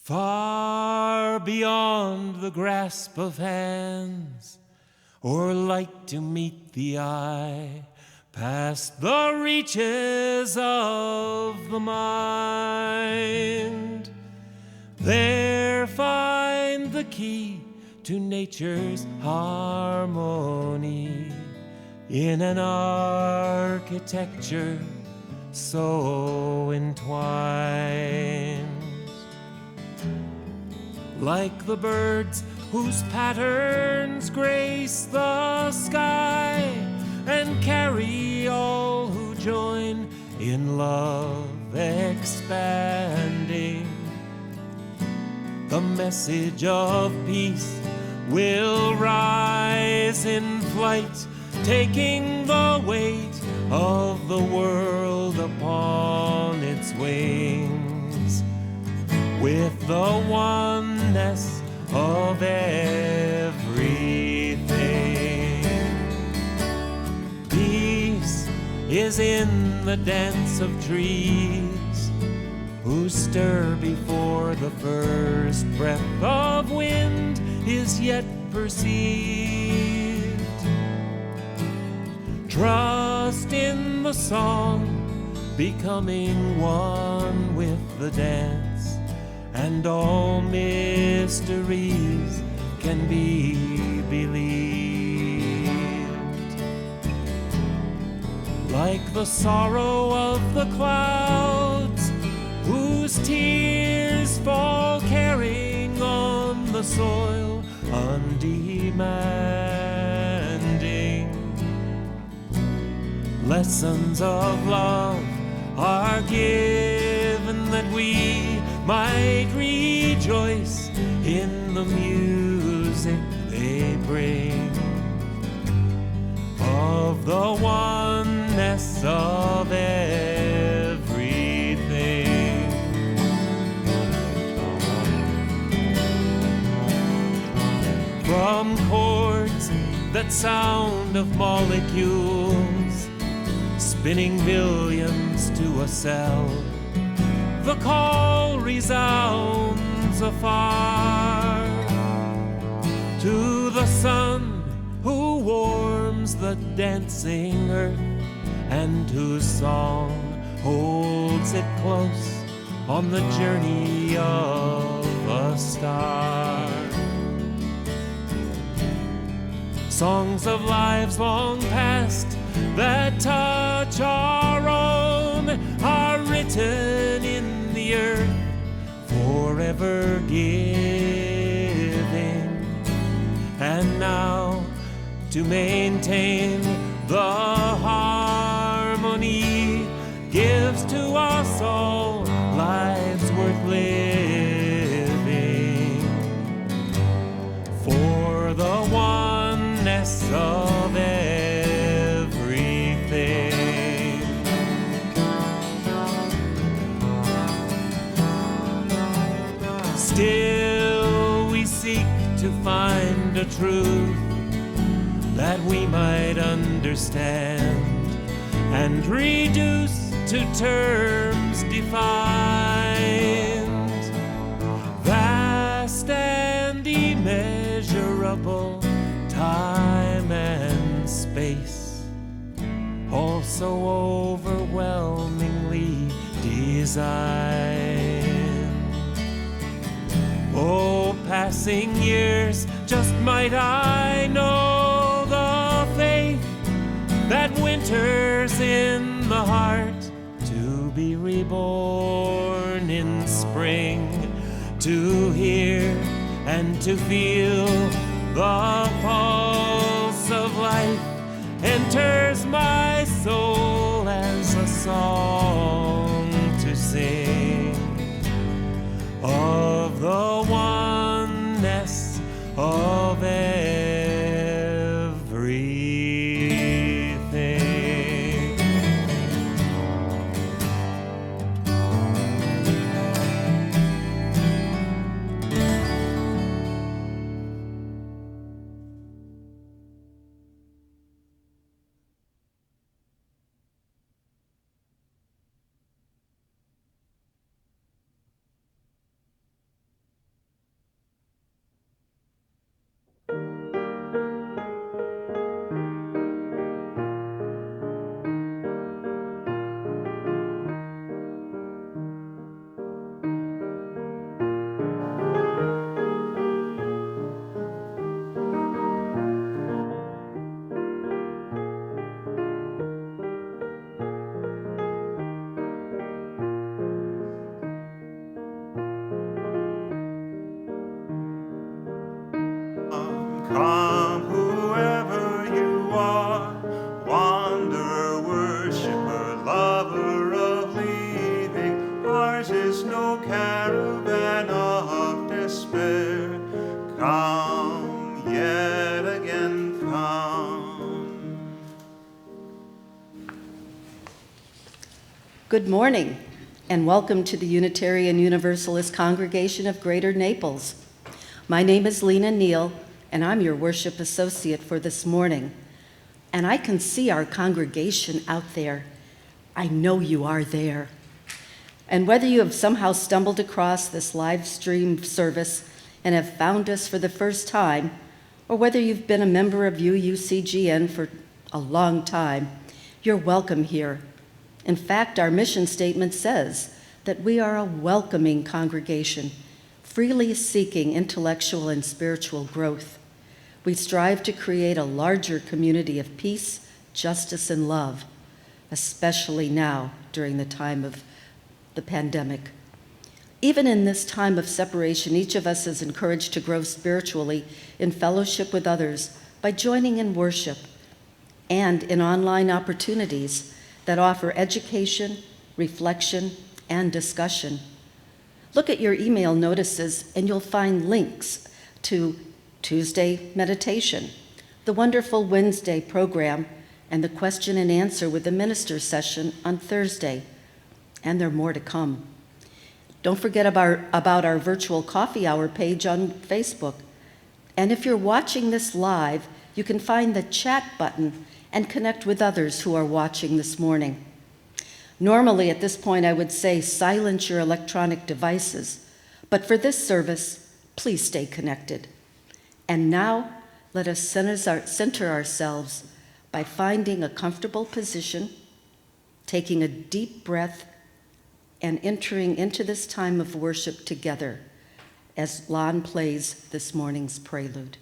Far beyond the grasp of hands, or light to meet the eye, past the reaches of the mind. There find the key to nature's harmony in an architecture so entwined. Like the birds whose patterns grace the sky and carry all who join in love expanding, the message of peace will rise in flight, taking the weight of the world upon its wings, with the oneness of everything. Peace is in the dance of trees, who stir before the first breath of wind is yet perceived. Trust in the song, becoming one with the dance, and all mysteries can be believed. Like the sorrow of the clouds, whose tears fall carrying on the soil, undemanding. Lessons of love are given that we might rejoice in the music they bring of the oneness of everything. From chords that sound of molecules, spinning billions to a cell, the call resounds afar to the sun who warms the dancing earth and whose song holds it close on the journey of a star. Songs of lives long past that touch our own are written in the earth, forever giving. And now, to maintain the harmony, gives to us all lives worth living, for the oneness of everything. Still we seek to find a truth that we might understand and reduce to terms defined, vast and immeasurable, time and space, also overwhelmingly designed. Oh, passing years, just might I know the faith that winters in the heart, to be reborn in spring, to hear and to feel the pulse of life enters my soul as a song to sing of the oneness of everything. Come, whoever you are, wanderer, worshiper, lover of leaving. Ours is no caravan of despair. Come, yet again come. Good morning, and welcome to the Unitarian Universalist Congregation of Greater Naples. My name is Lena Neal, and I'm your worship associate for this morning. And I can see our congregation out there. I know you are there. And whether you have somehow stumbled across this live stream service and have found us for the first time, or whether you've been a member of UUCGN for a long time, you're welcome here. In fact, our mission statement says that we are a welcoming congregation, freely seeking intellectual and spiritual growth. We strive to create a larger community of peace, justice, and love, especially now during the time of the pandemic. Even in this time of separation, each of us is encouraged to grow spiritually in fellowship with others by joining in worship and in online opportunities that offer education, reflection, and discussion. Look at your email notices and you'll find links to Tuesday meditation, the wonderful Wednesday program, and the question and answer with the minister session on Thursday. And there are more to come. Don't forget about our virtual coffee hour page on Facebook. And if you're watching this live, you can find the chat button and connect with others who are watching this morning. Normally, at this point, I would say silence your electronic devices, but for this service, please stay connected. And now, let us center ourselves by finding a comfortable position, taking a deep breath, and entering into this time of worship together as Lon plays this morning's Prelude.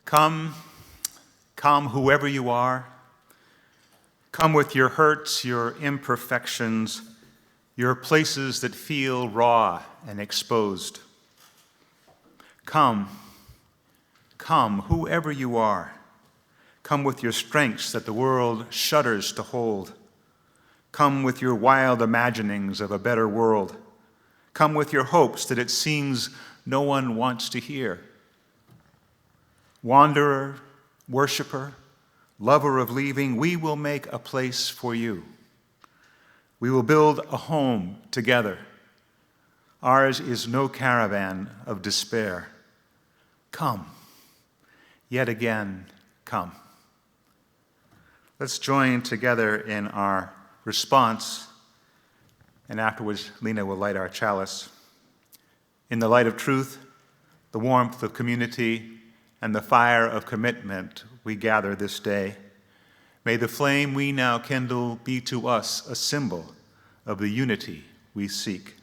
Come, come, whoever you are. Come with your hurts, your imperfections, your places that feel raw and exposed. Come, come, whoever you are. Come with your strengths that the world shudders to hold. Come with your wild imaginings of a better world. Come with your hopes that it seems no one wants to hear. Wanderer, worshiper, lover of leaving, we will make a place for you. We will build a home together. Ours is no caravan of despair. Come, yet again, come. Let's join together in our response, and afterwards Lena will light our chalice. In the light of truth, the warmth of community, and the fire of commitment we gather this day, may the flame we now kindle be to us a symbol of the unity we seek.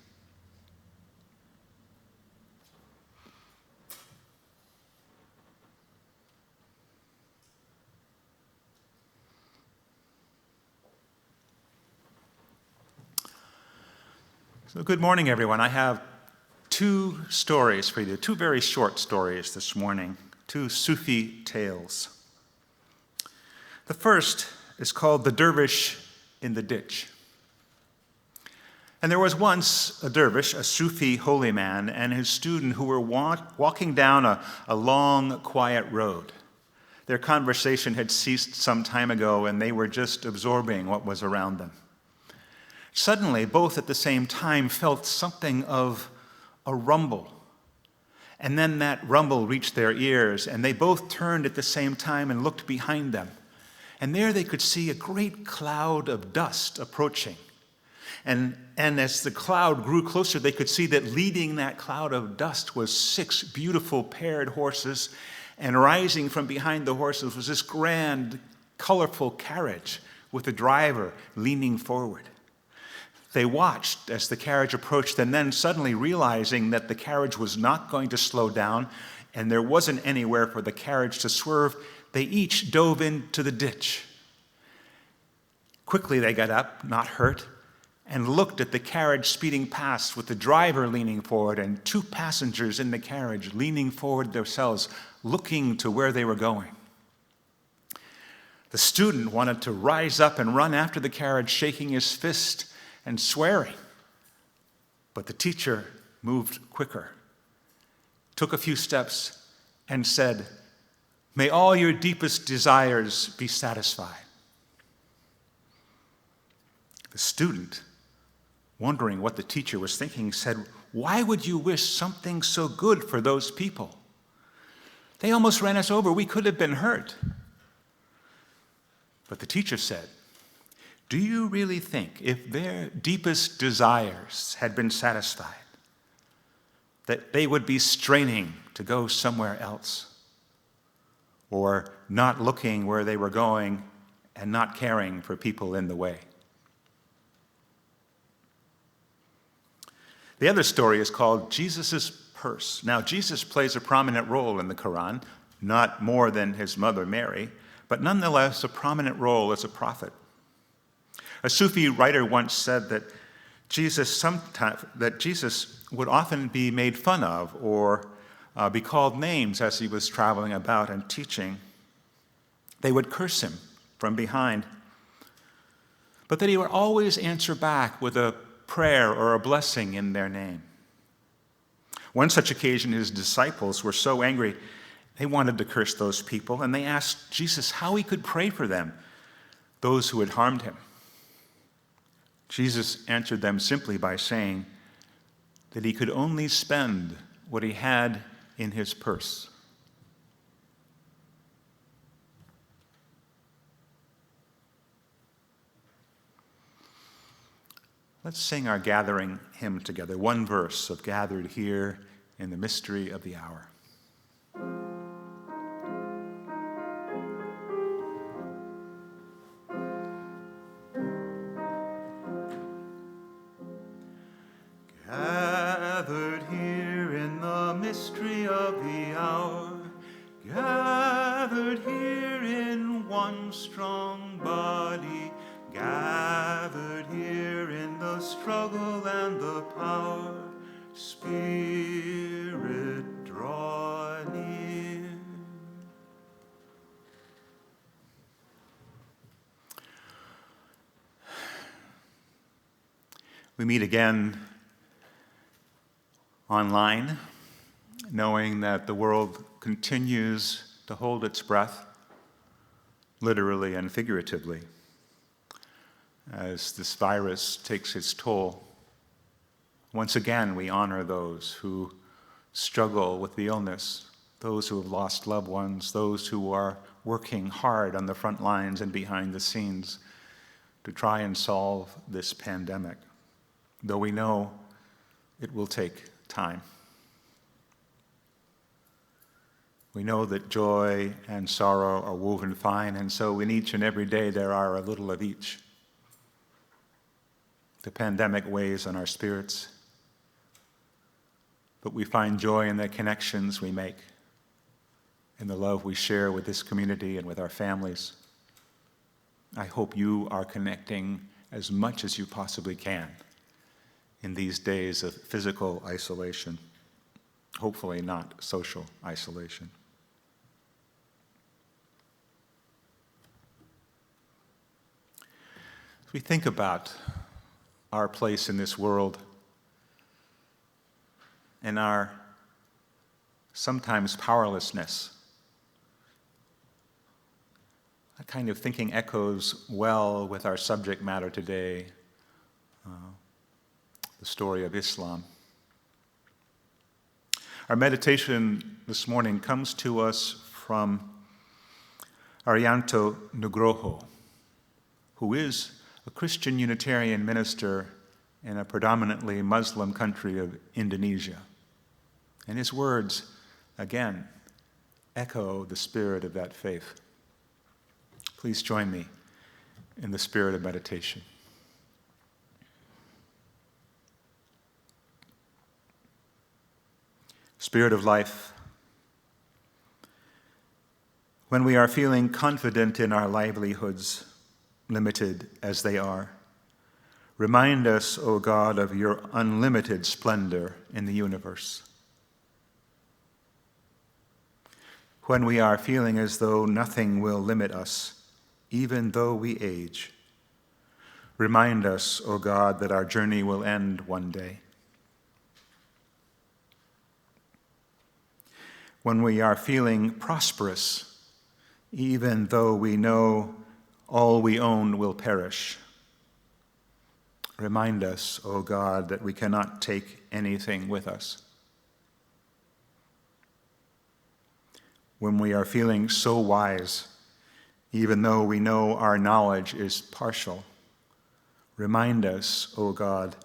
So good morning, everyone. I have two stories for you, two very short stories this morning, two Sufi tales. The first is called The Dervish in the Ditch. And there was once a dervish, a Sufi holy man, and his student who were walking down a long, quiet road. Their conversation had ceased some time ago, and they were just absorbing what was around them. Suddenly, both at the same time felt something of a rumble. And then that rumble reached their ears, and they both turned at the same time and looked behind them. And there they could see a great cloud of dust approaching. And as the cloud grew closer, they could see that leading that cloud of dust was 6 beautiful paired horses, and rising from behind the horses was this grand, colorful carriage with a driver leaning forward. They watched as the carriage approached, and then suddenly realizing that the carriage was not going to slow down and there wasn't anywhere for the carriage to swerve, they each dove into the ditch. Quickly they got up, not hurt, and looked at the carriage speeding past with the driver leaning forward and 2 passengers in the carriage leaning forward themselves, looking to where they were going. The student wanted to rise up and run after the carriage, shaking his fist and swearing. But the teacher moved quicker, took a few steps, and said, "May all your deepest desires be satisfied." The student, wondering what the teacher was thinking, said, "Why would you wish something so good for those people? They almost ran us over. We could have been hurt." But the teacher said, "Do you really think if their deepest desires had been satisfied, that they would be straining to go somewhere else, or not looking where they were going and not caring for people in the way?" The other story is called Jesus' Purse. Now, Jesus plays a prominent role in the Quran, not more than his mother Mary, but nonetheless a prominent role as a prophet. A Sufi writer once said that Jesus would often be made fun of or be called names as he was traveling about and teaching. They would curse him from behind, but that he would always answer back with a prayer or a blessing in their name. One such occasion, his disciples were so angry, they wanted to curse those people, and they asked Jesus how he could pray for them, those who had harmed him. Jesus answered them simply by saying that he could only spend what he had in his purse. Let's sing our gathering hymn together, one verse of "Gathered Here in the Mystery of the Hour." Gathered here in the mystery of the hour, gathered gathered here in one strong body, gathered here in the struggle and the power. Spirit, draw near. We meet again online, knowing that the world continues to hold its breath, literally and figuratively, as this virus takes its toll. Once again, we honor those who struggle with the illness, those who have lost loved ones, those who are working hard on the front lines and behind the scenes to try and solve this pandemic, though we know it will take time. We know that joy and sorrow are woven fine, and so in each and every day there are a little of each. The pandemic weighs on our spirits, but we find joy in the connections we make, in the love we share with this community and with our families. I hope you are connecting as much as you possibly can in these days of physical isolation, hopefully not social isolation. As we think about our place in this world and our sometimes powerlessness, that kind of thinking echoes well with our subject matter today, the story of Islam. Our meditation this morning comes to us from Arianto Nugroho, who is a Christian Unitarian minister in a predominantly Muslim country of Indonesia. And his words, again, echo the spirit of that faith. Please join me in the spirit of meditation. Spirit of life, when we are feeling confident in our livelihoods, limited as they are, remind us, O God, of your unlimited splendor in the universe. When we are feeling as though nothing will limit us, even though we age, remind us, O God, that our journey will end one day. When we are feeling prosperous, even though we know all we own will perish, remind us, O God, that we cannot take anything with us. When we are feeling so wise, even though we know our knowledge is partial, remind us, O God,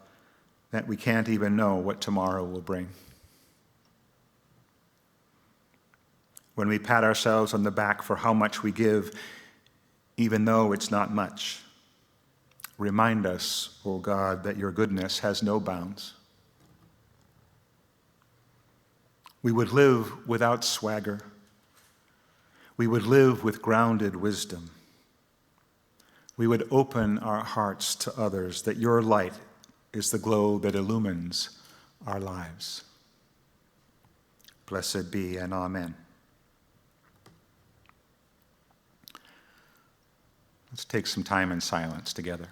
that we can't even know what tomorrow will bring. When we pat ourselves on the back for how much we give, even though it's not much, remind us, O God, that your goodness has no bounds. We would live without swagger. We would live with grounded wisdom. We would open our hearts to others, that your light is the glow that illumines our lives. Blessed be and amen. Let's take some time in silence together.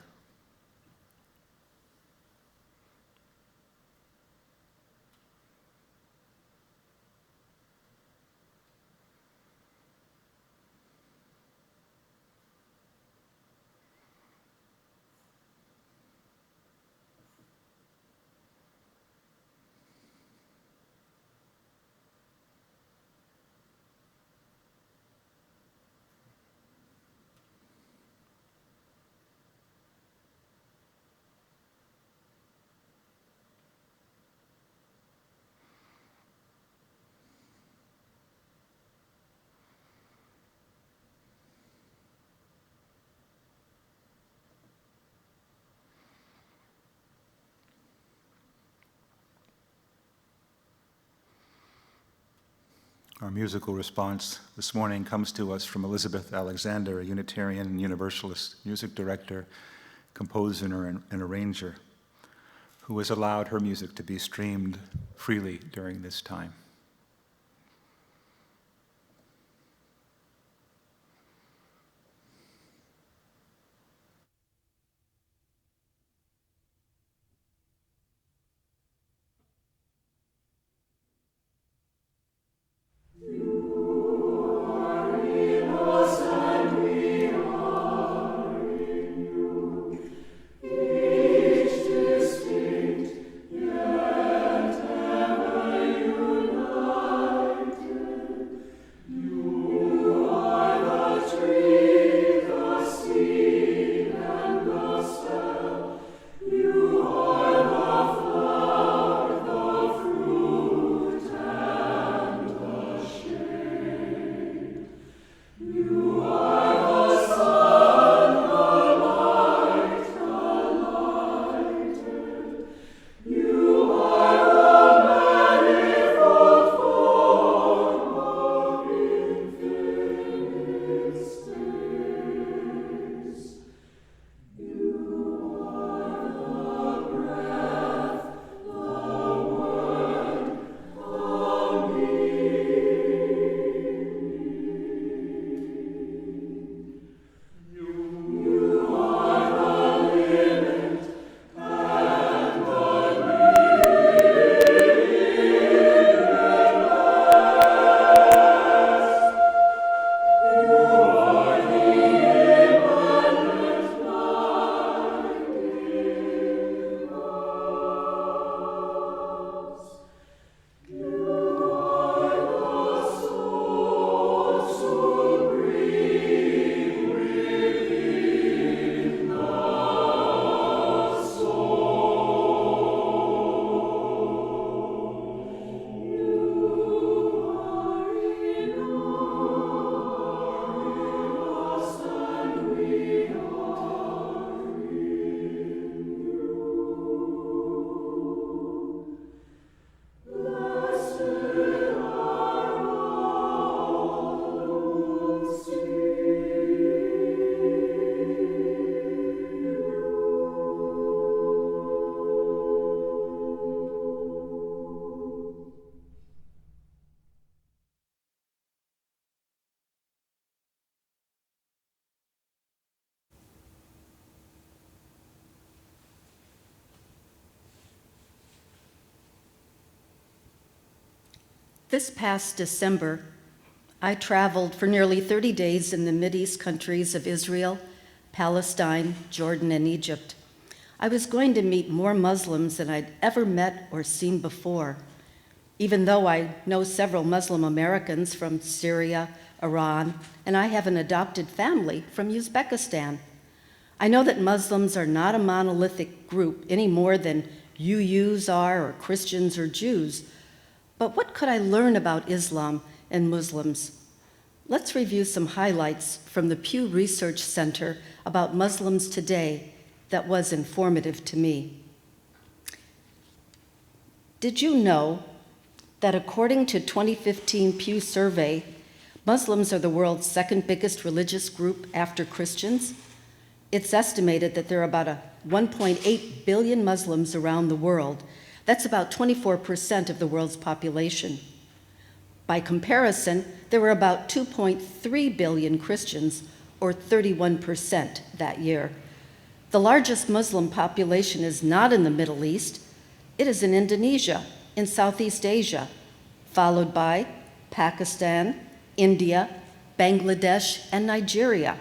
Our musical response this morning comes to us from Elizabeth Alexander, a Unitarian and Universalist music director, composer, and arranger, who has allowed her music to be streamed freely during this time. This past December, I traveled for nearly 30 days in the Mideast countries of Israel, Palestine, Jordan, and Egypt. I was going to meet more Muslims than I'd ever met or seen before, even though I know several Muslim Americans from Syria, Iran, and I have an adopted family from Uzbekistan. I know that Muslims are not a monolithic group any more than UUs are, or Christians or Jews. But what could I learn about Islam and Muslims? Let's review some highlights from the Pew Research Center about Muslims today that was informative to me. Did you know that according to 2015 Pew survey, Muslims are the world's second biggest religious group after Christians? It's estimated that there are about 1.8 billion Muslims around the world. That's about 24% of the world's population. By comparison, there were about 2.3 billion Christians, or 31% that year. The largest Muslim population is not in the Middle East. It is in Indonesia, in Southeast Asia, followed by Pakistan, India, Bangladesh, and Nigeria.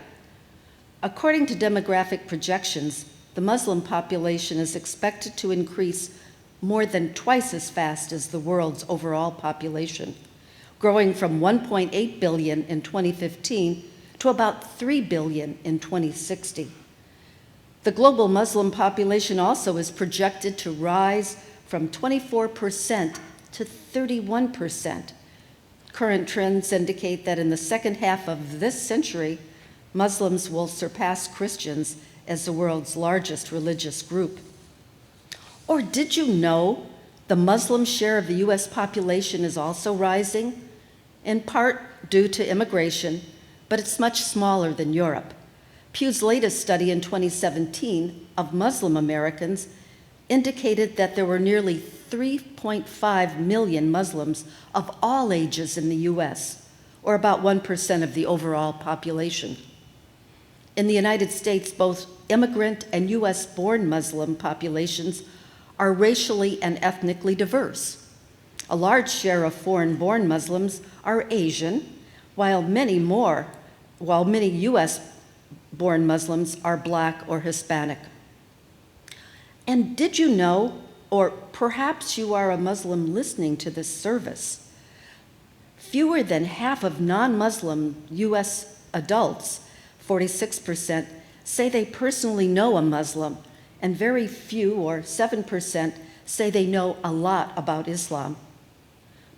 According to demographic projections, the Muslim population is expected to increase more than twice as fast as the world's overall population, growing from 1.8 billion in 2015 to about 3 billion in 2060. The global Muslim population also is projected to rise from 24% to 31%. Current trends indicate that in the second half of this century, Muslims will surpass Christians as the world's largest religious group. Or did you know the Muslim share of the US population is also rising? in part due to immigration, but it's much smaller than Europe. Pew's latest study in 2017 of Muslim Americans indicated that there were nearly 3.5 million Muslims of all ages in the US, or about 1% of the overall population. In the United States, both immigrant and US-born Muslim populations are racially and ethnically diverse. A large share of foreign-born Muslims are Asian, while many US-born Muslims are Black or Hispanic. And did you know, or perhaps you are a Muslim listening to this service, fewer than half of non-Muslim US adults, 46%, say they personally know a Muslim, and very few, or 7%, say they know a lot about Islam.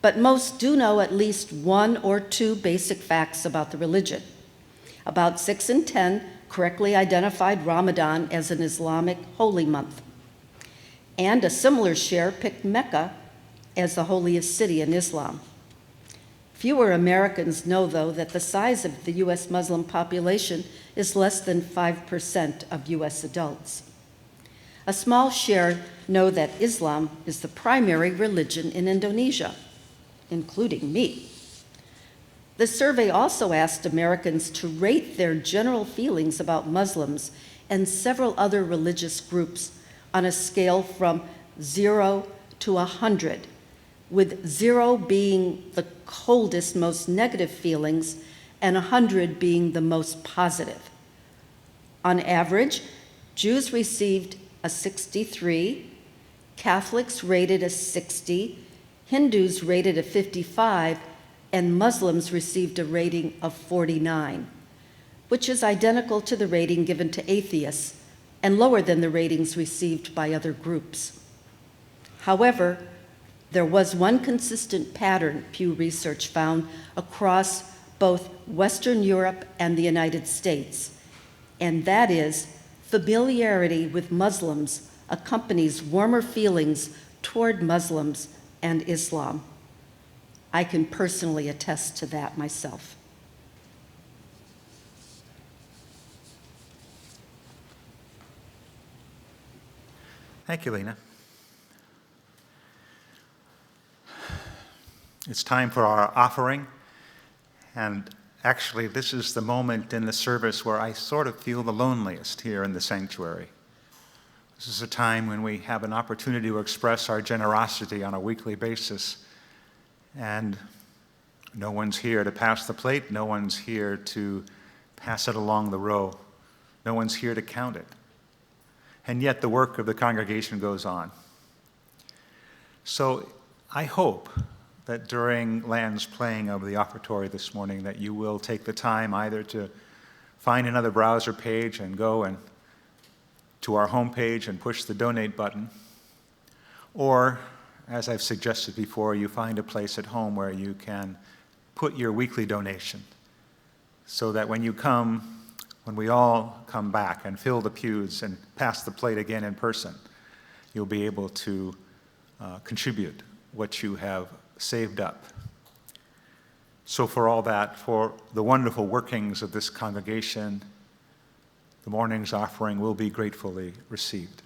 But most do know at least one or two basic facts about the religion. About 6 in 10 correctly identified Ramadan as an Islamic holy month. And a similar share picked Mecca as the holiest city in Islam. Fewer Americans know, though, that the size of the US Muslim population is less than 5% of US adults. A small share know that Islam is the primary religion in Indonesia, including me. The survey also asked Americans to rate their general feelings about Muslims and several other religious groups on a scale from 0 to 100, with 0 being the coldest, most negative feelings, and 100 being the most positive. On average, Jews received a 63, Catholics rated a 60, Hindus rated a 55, and Muslims received a rating of 49, which is identical to the rating given to atheists and lower than the ratings received by other groups. However, there was one consistent pattern Pew Research found across both Western Europe and the United States, and that is familiarity with Muslims accompanies warmer feelings toward Muslims and Islam. I can personally attest to that myself. Thank you, Lena. It's time for our offering, and actually this is the moment in the service where I sort of feel the loneliest here in the sanctuary. This is a time when we have an opportunity to express our generosity on a weekly basis, and no one's here to pass the plate, no one's here to pass it along the row, no one's here to count it. And yet the work of the congregation goes on. So I hope that during Land's playing of the Offertory this morning that you will take the time either to find another browser page and go to our homepage and push the donate button, or, as I've suggested before, you find a place at home where you can put your weekly donation so that when we all come back and fill the pews and pass the plate again in person, you'll be able to contribute what you have saved up. So for all that, for the wonderful workings of this congregation, the morning's offering will be gratefully received.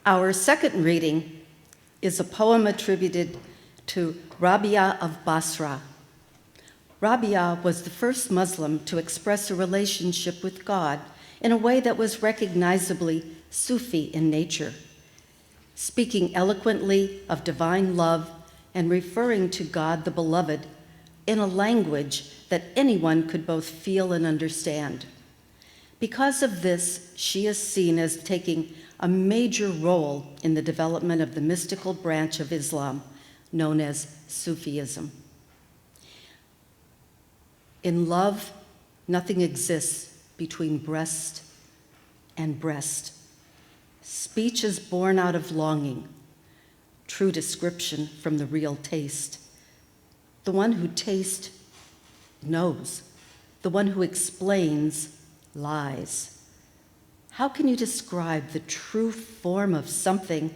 Our second reading is a poem attributed to Rabia of Basra. Rabia was the first Muslim to express a relationship with God in a way that was recognizably Sufi in nature, speaking eloquently of divine love and referring to God the Beloved in a language that anyone could both feel and understand. Because of this, she is seen as taking a major role in the development of the mystical branch of Islam known as Sufism. In love, nothing exists between breast and breast. Speech is born out of longing, true description from the real taste. The one who tastes knows. The one who explains lies. How can you describe the true form of something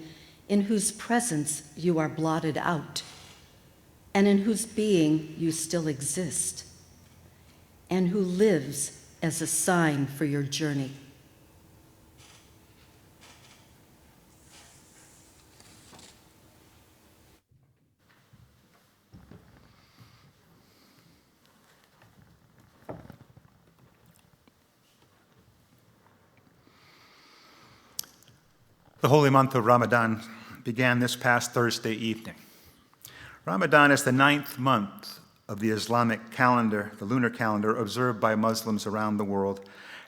in whose presence you are blotted out, and in whose being you still exist, and who lives as a sign for your journey? The holy month of Ramadan began this past Thursday evening. Ramadan is the 9th month of the Islamic calendar, the lunar calendar, observed by Muslims around the world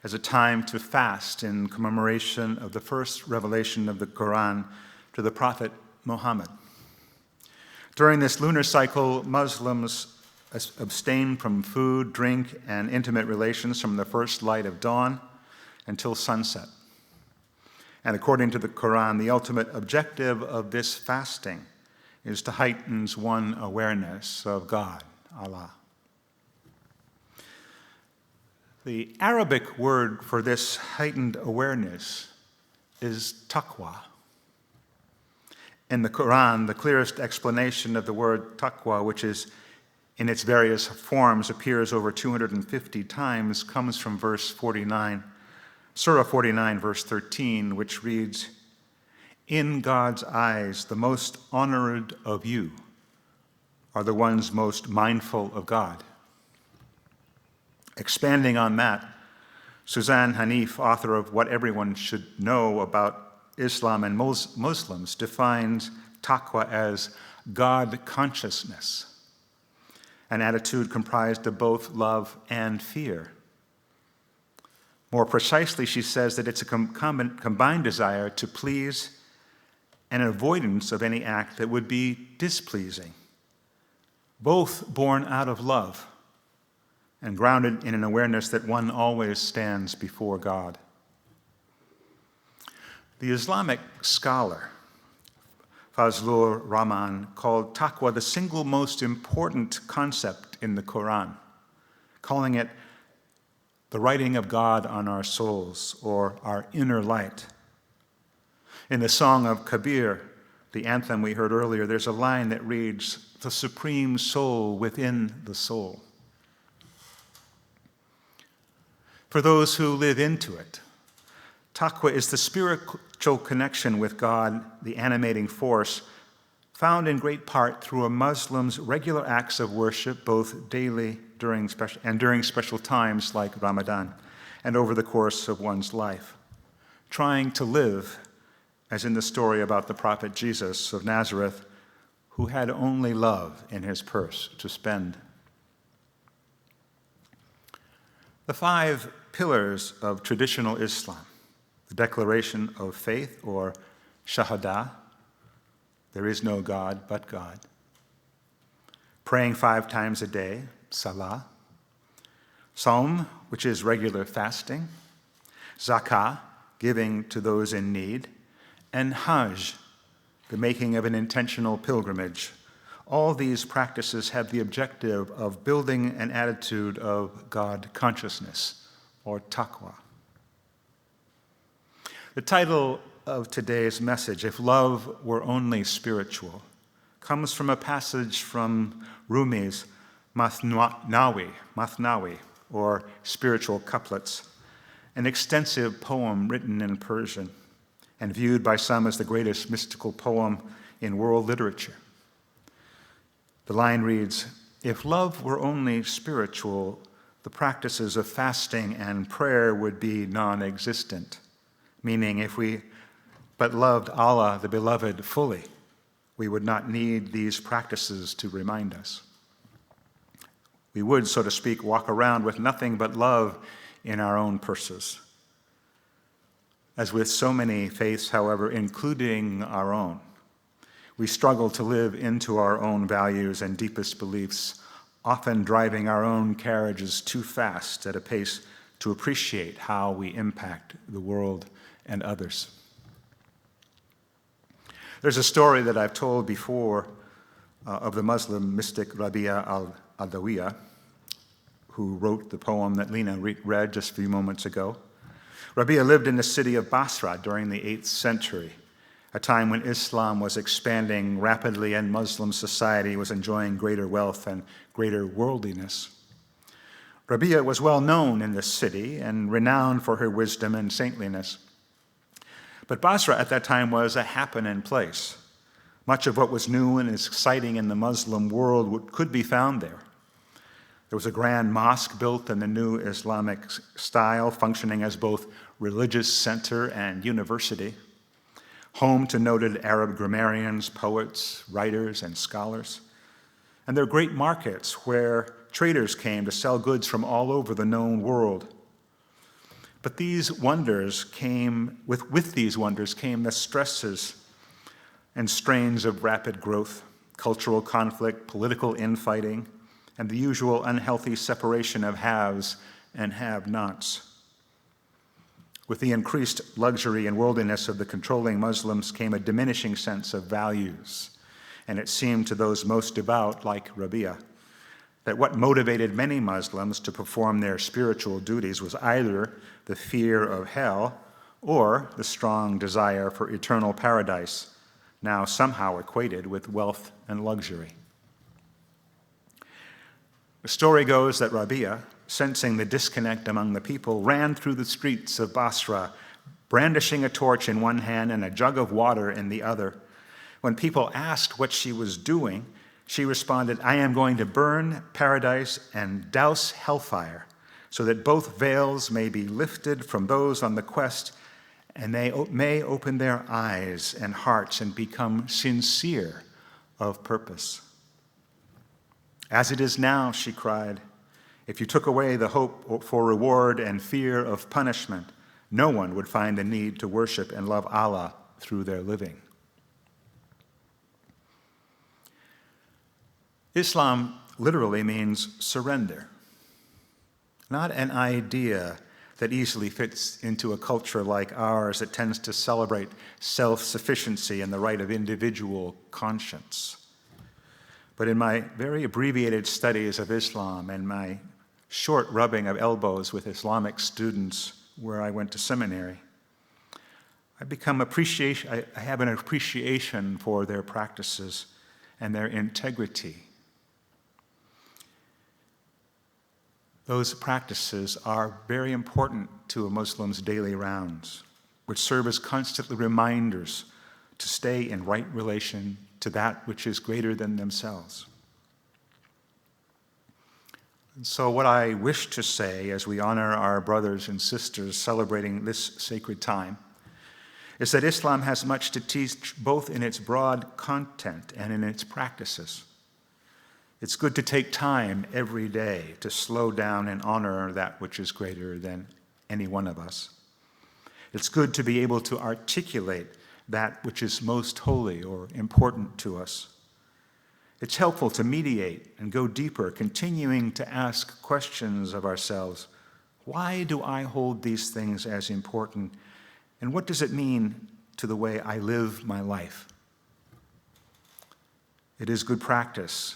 as a time to fast in commemoration of the first revelation of the Quran to the Prophet Muhammad. During this lunar cycle, Muslims abstain from food, drink, and intimate relations from the first light of dawn until sunset. And according to the Quran, the ultimate objective of this fasting is to heighten one's awareness of God, Allah. The Arabic word for this heightened awareness is taqwa. In the Quran, the clearest explanation of the word taqwa, which is in its various forms appears over 250 times, comes from verse 49. Surah 49, verse 13, which reads, "In God's eyes, the most honored of you are the ones most mindful of God." Expanding on that, Suzanne Hanif, author of What Everyone Should Know About Islam and Muslims, defines taqwa as God consciousness, an attitude comprised of both love and fear. More precisely, she says that it's a combined desire to please and an avoidance of any act that would be displeasing, both born out of love and grounded in an awareness that one always stands before God. The Islamic scholar Fazlur Rahman called taqwa the single most important concept in the Quran, calling it the writing of God on our souls, or our inner light. In the Song of Kabir, the anthem we heard earlier, there's a line that reads, "The supreme soul within the soul." For those who live into it, taqwa is the spiritual connection with God, the animating force, found in great part through a Muslim's regular acts of worship, both daily during special times like Ramadan, and over the course of one's life, trying to live, as in the story about the prophet Jesus of Nazareth, who had only love in his purse to spend. The 5 pillars of traditional Islam, the declaration of faith, or shahada, there is no God but God, praying 5 times a day, salah, Saum, which is regular fasting, zakah, giving to those in need, and hajj, the making of an intentional pilgrimage. All these practices have the objective of building an attitude of God consciousness, or taqwa. The title of today's message, "If Love Were Only Spiritual," comes from a passage from Rumi's Mathnawi, or Spiritual Couplets, an extensive poem written in Persian. and viewed by some as the greatest mystical poem in world literature. The line reads, "If love were only spiritual, the practices of fasting and prayer would be non-existent," meaning if we but loved Allah, the Beloved, fully, we would not need these practices to remind us. We would, so to speak, walk around with nothing but love in our own purses. As with so many faiths, however, including our own, we struggle to live into our own values and deepest beliefs, often driving our own carriages too fast at a pace to appreciate how we impact the world and others. There's a story that I've told before of the Muslim mystic Rabia al-Adawiyya, who wrote the poem that Lena read just a few moments ago. Rabia lived in the city of Basra during the 8th century, a time when Islam was expanding rapidly and Muslim society was enjoying greater wealth and greater worldliness. Rabia was well known in the city and renowned for her wisdom and saintliness. But Basra at that time was a happening place. Much of what was new and exciting in the Muslim world could be found there. There was a grand mosque built in the new Islamic style, functioning as both religious center and university, home to noted Arab grammarians, poets, writers, and scholars. And there were great markets where traders came to sell goods from all over the known world. But these wonders came, with these wonders came the stresses and strains of rapid growth, cultural conflict, political infighting, and the usual unhealthy separation of haves and have-nots. With the increased luxury and worldliness of the controlling Muslims came a diminishing sense of values, and it seemed to those most devout, like Rabia, that what motivated many Muslims to perform their spiritual duties was either the fear of hell or the strong desire for eternal paradise, now somehow equated with wealth and luxury. The story goes that Rabia, sensing the disconnect among the people, ran through the streets of Basra, brandishing a torch in one hand and a jug of water in the other. When people asked what she was doing, she responded, "I am going to burn paradise and douse hellfire, so that both veils may be lifted from those on the quest, and they may open their eyes and hearts and become sincere of purpose." "As it is now," she cried, "if you took away the hope for reward and fear of punishment, no one would find the need to worship and love Allah through their living." Islam literally means surrender, not an idea that easily fits into a culture like ours that tends to celebrate self-sufficiency and the right of individual conscience. But in my very abbreviated studies of Islam and my short rubbing of elbows with Islamic students where I went to seminary, I have an appreciation for their practices and their integrity. Those practices are very important to a Muslim's daily rounds, which serve as constantly reminders to stay in right relation to that which is greater than themselves. And so what I wish to say as we honor our brothers and sisters celebrating this sacred time is that Islam has much to teach both in its broad content and in its practices. It's good to take time every day to slow down and honor that which is greater than any one of us. It's good to be able to articulate that which is most holy or important to us. It's helpful to mediate and go deeper, continuing to ask questions of ourselves. Why do I hold these things as important? And what does it mean to the way I live my life? It is good practice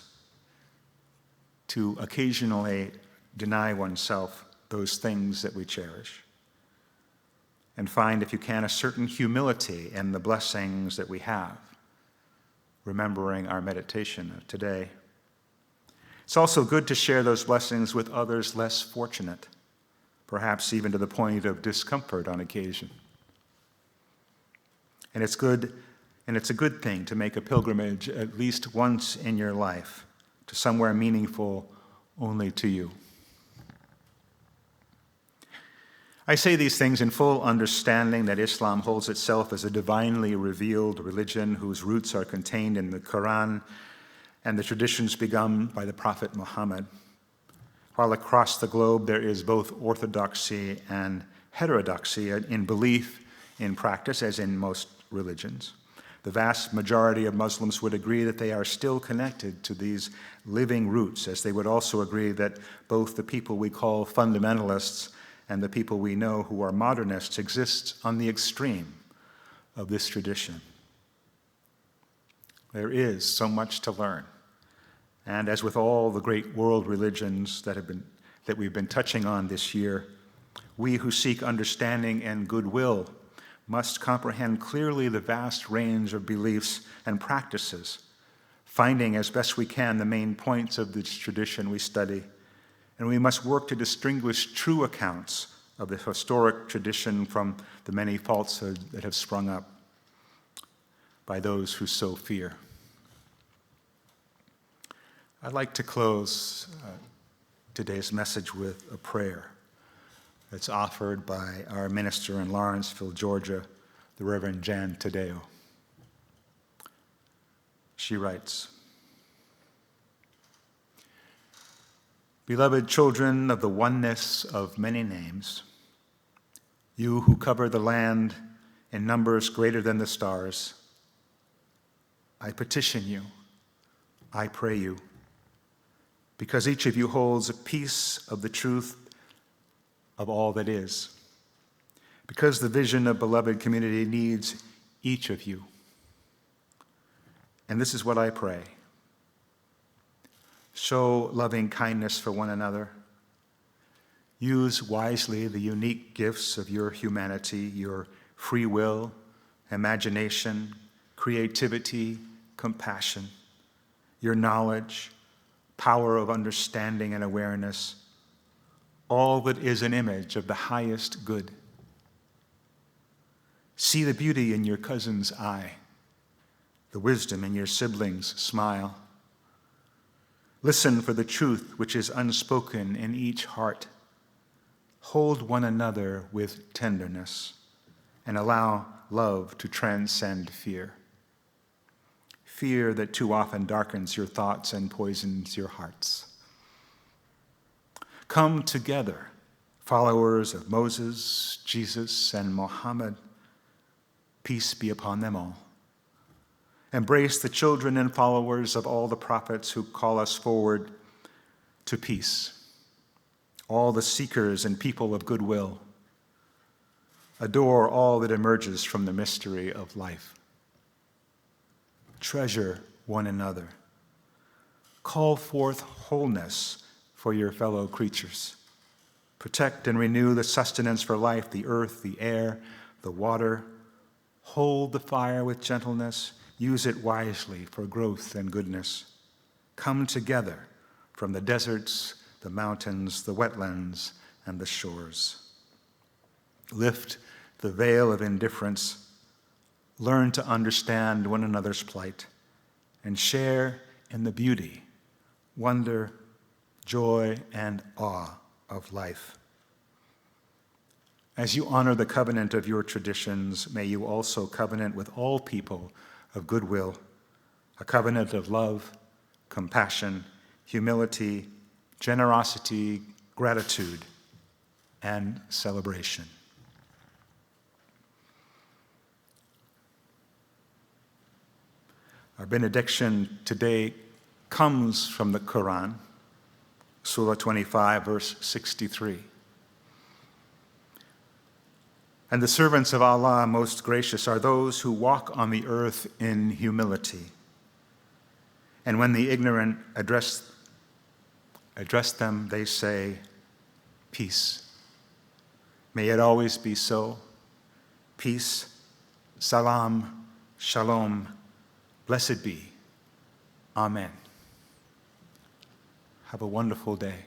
to occasionally deny oneself those things that we cherish and find, if you can, a certain humility in the blessings that we have, remembering our meditation of today. It's also good to share those blessings with others less fortunate, perhaps even to the point of discomfort on occasion. And it's a good thing to make a pilgrimage at least once in your life to somewhere meaningful only to you. I say these things in full understanding that Islam holds itself as a divinely revealed religion whose roots are contained in the Quran and the traditions begun by the Prophet Muhammad. While across the globe there is both orthodoxy and heterodoxy in belief, in practice, as in most religions, the vast majority of Muslims would agree that they are still connected to these living roots, as they would also agree that both the people we call fundamentalists and the people we know who are modernists exist on the extreme of this tradition. There is so much to learn. And as with all the great world religions that we've been touching on this year, we who seek understanding and goodwill must comprehend clearly the vast range of beliefs and practices, finding as best we can the main points of this tradition we study. And we must work to distinguish true accounts of the historic tradition from the many falsehoods that have sprung up by those who so fear. I'd like to close today's message with a prayer that's offered by our minister in Lawrenceville, Georgia, the Reverend Jan Tadeo. She writes, "Beloved children of the oneness of many names, you who cover the land in numbers greater than the stars, I petition you, I pray you, because each of you holds a piece of the truth of all that is, because the vision of beloved community needs each of you. And this is what I pray. Show loving kindness for one another. Use wisely the unique gifts of your humanity, your free will, imagination, creativity, compassion, your knowledge, power of understanding and awareness, all that is an image of the highest good. See the beauty in your cousin's eye, the wisdom in your sibling's smile. Listen for the truth which is unspoken in each heart. Hold one another with tenderness and allow love to transcend fear. Fear that too often darkens your thoughts and poisons your hearts. Come together, followers of Moses, Jesus, and Muhammad. Peace be upon them all. Embrace the children and followers of all the prophets who call us forward to peace. All the seekers and people of goodwill. Adore all that emerges from the mystery of life. Treasure one another. Call forth wholeness for your fellow creatures. Protect and renew the sustenance for life, the earth, the air, the water. Hold the fire with gentleness. Use it wisely for growth and goodness. Come together from the deserts, the mountains, the wetlands, and the shores. Lift the veil of indifference. Learn to understand one another's plight and share in the beauty, wonder, joy, and awe of life. As you honor the covenant of your traditions, may you also covenant with all people of goodwill, a covenant of love, compassion, humility, generosity, gratitude, and celebration. Our benediction today comes from the Quran, Surah 25, verse 63. And the servants of Allah, most gracious, are those who walk on the earth in humility. And when the ignorant address them, they say, peace. May it always be so. Peace, salam, shalom, blessed be. Amen. Have a wonderful day.